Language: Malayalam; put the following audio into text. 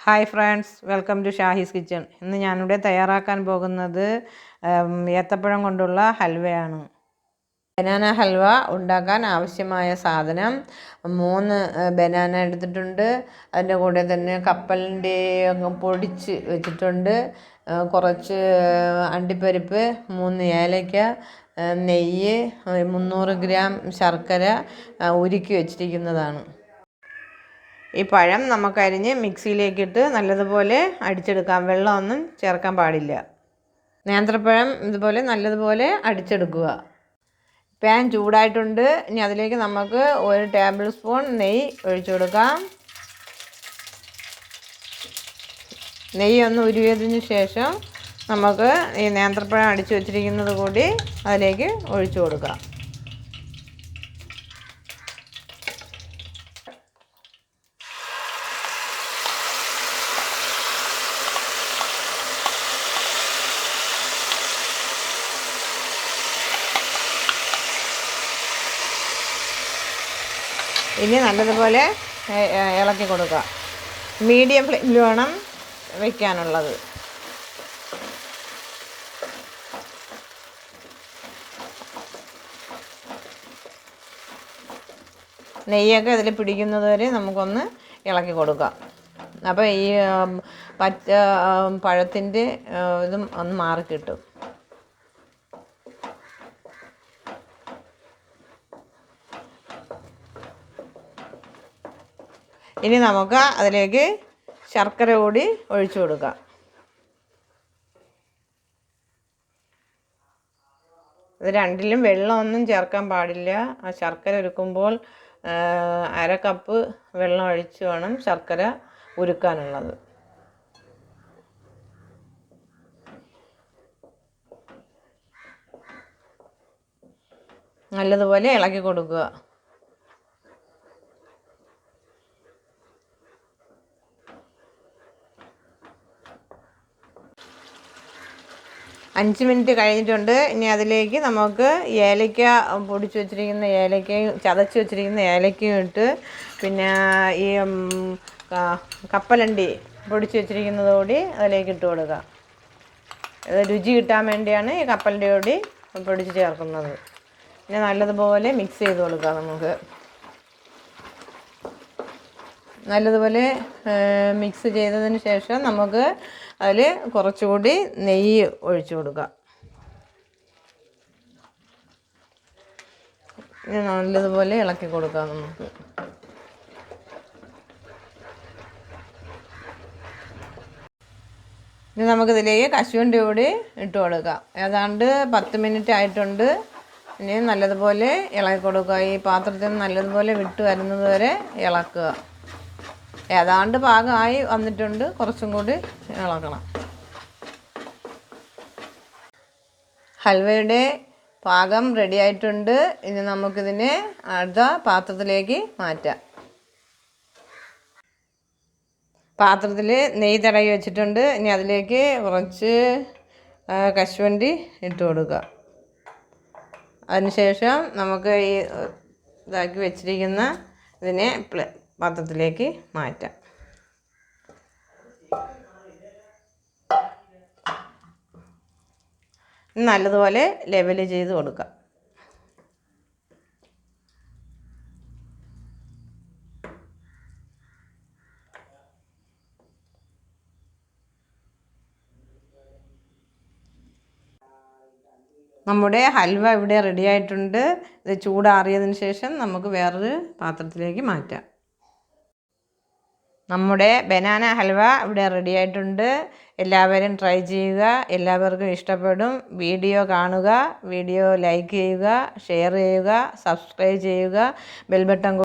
Hi friends, welcome to Shahi's kitchen. ഇന്ന് ഞാനിവിടെ തയ്യാറാക്കാൻ പോകുന്നത് ഏത്തപ്പഴം കൊണ്ടുള്ള ഹൽവയാണ്. ബനാന ഹൽവ ഉണ്ടാക്കാൻ ആവശ്യമായ സാധനം 3 ബനാന എടുത്തിട്ടുണ്ട്. അതിൻ്റെ കൂടെ തന്നെ കപ്പലിൻ്റെ പൊടിച്ച് വെച്ചിട്ടുണ്ട്, കുറച്ച് അണ്ടിപ്പരിപ്പ്, 3 ഏലയ്ക്ക, നെയ്യ്, 300 ഗ്രാം ശർക്കര ഉരുക്കി വെച്ചിരിക്കുന്നതാണ്. ഈ പഴം നമുക്കരിഞ്ഞ് മിക്സിയിലേക്കിട്ട് നല്ലതുപോലെ അടിച്ചെടുക്കാം. വെള്ളമൊന്നും ചേർക്കാൻ പാടില്ല. നേന്ത്രപ്പഴം ഇതുപോലെ നല്ലതുപോലെ അടിച്ചെടുക്കുക. പാൻ ചൂടായിട്ടുണ്ട്. ഇനി അതിലേക്ക് നമുക്ക് 1 ടേബിൾ സ്പൂൺ നെയ്യ് ഒഴിച്ചു കൊടുക്കാം. നെയ്യ് ഒന്ന് ഉരുകിയതിന് ശേഷം നമുക്ക് ഈ നേന്ത്രപ്പഴം അടിച്ചു വച്ചിരിക്കുന്നത് കൂടി അതിലേക്ക് ഒഴിച്ചു കൊടുക്കാം. ഇനി നല്ലതുപോലെ ഇളക്കി കൊടുക്കുക. മീഡിയം ഫ്ലെയിമിൽ വേണം വയ്ക്കാനുള്ളത്. നെയ്യൊക്കെ ഇതിൽ പിടിക്കുന്നത് വരെ നമുക്കൊന്ന് ഇളക്കി കൊടുക്കാം. അപ്പോൾ ഈ പച്ച പഴത്തിൻ്റെ ഇതും ഒന്ന് മാറിക്കിട്ടും. ഇനി നമുക്ക് അതിലേക്ക് ശർക്കര കൂടി ഒഴിച്ചു കൊടുക്കാം. ഇത് രണ്ടിലും വെള്ളമൊന്നും ചേർക്കാൻ പാടില്ല. ആ ശർക്കര ഉരുക്കുമ്പോൾ 1/2 കപ്പ് വെള്ളം ഒഴിച്ച് വേണം ശർക്കര ഉരുക്കാനുള്ളത്. നല്ലതുപോലെ ഇളക്കി കൊടുക്കുക. അഞ്ച് മിനിറ്റ് കഴിഞ്ഞിട്ടുണ്ട്. ഇനി അതിലേക്ക് നമുക്ക് ഏലയ്ക്ക പൊടിച്ച് വെച്ചിരിക്കുന്ന ഏലയ്ക്കയും ചതച്ച് വെച്ചിരിക്കുന്ന ഏലയ്ക്കയും ഇട്ട്, പിന്നെ ഈ കപ്പലണ്ടി പൊടിച്ച് വെച്ചിരിക്കുന്നത് കൂടി അതിലേക്ക് ഇട്ട് കൊടുക്കുക. ഇത് രുചി കിട്ടാൻ വേണ്ടിയാണ് ഈ കപ്പലണ്ടി കൂടി പൊടിച്ച് ചേർക്കുന്നത്. പിന്നെ നല്ലതുപോലെ മിക്സ് ചെയ്ത് കൊടുക്കുക. നമുക്ക് നല്ലതുപോലെ മിക്സ് ചെയ്തതിന് ശേഷം നമുക്ക് അതിൽ കുറച്ചുകൂടി നെയ്യ് ഒഴിച്ചു കൊടുക്കുക. നല്ലതുപോലെ ഇളക്കി കൊടുക്കാം. നമുക്ക് ഇനി നമുക്കിതിലേക്ക് കശുവണ്ടി കൂടി ഇട്ട് കൊടുക്കാം. ഏതാണ്ട് 10 മിനിറ്റ് ആയിട്ടുണ്ട്. ഇനി നല്ലതുപോലെ ഇളക്കി കൊടുക്കുക. ഈ പാത്രത്തിൽ നിന്ന് നല്ലതുപോലെ വിട്ട് വരുന്നത് വരെ ഇളക്കുക. ഏതാണ്ട് പാകമായി വന്നിട്ടുണ്ട്. കുറച്ചും കൂടി ഇളക്കണം. ഹൽവയുടെ പാകം റെഡി ആയിട്ടുണ്ട്. ഇനി നമുക്കിതിനെ അടുത്ത പാത്രത്തിലേക്ക് മാറ്റാം. പാത്രത്തിൽ നെയ്യ് തടവി വെച്ചിട്ടുണ്ട്. ഇനി അതിലേക്ക് കുറച്ച് കശുവണ്ടി ഇട്ട് കൊടുക്കുക. അതിനുശേഷം നമുക്ക് ഈ ഇതാക്കി വെച്ചിരിക്കുന്ന ഇതിനെ പാത്രത്തിലേക്ക് മാറ്റാം. നല്ലതുപോലെ ലെവൽ ചെയ്ത് കൊടുക്കാം. നമ്മുടെ ഹൽവ ഇവിടെ റെഡി ആയിട്ടുണ്ട്. ഇത് ചൂടാറിയതിന് ശേഷം നമുക്ക് വേറൊരു പാത്രത്തിലേക്ക് മാറ്റാം. നമ്മുടെ ബനാന ഹൽവ ഇവിടെ റെഡി ആയിട്ടുണ്ട്. എല്ലാവരും ട്രൈ ചെയ്യുക. എല്ലാവർക്കും ഇഷ്ടപ്പെടും. വീഡിയോ കാണുക, വീഡിയോ ലൈക്ക് ചെയ്യുക, ഷെയർ ചെയ്യുക, സബ്സ്ക്രൈബ് ചെയ്യുക, ബെൽ ബട്ടൺ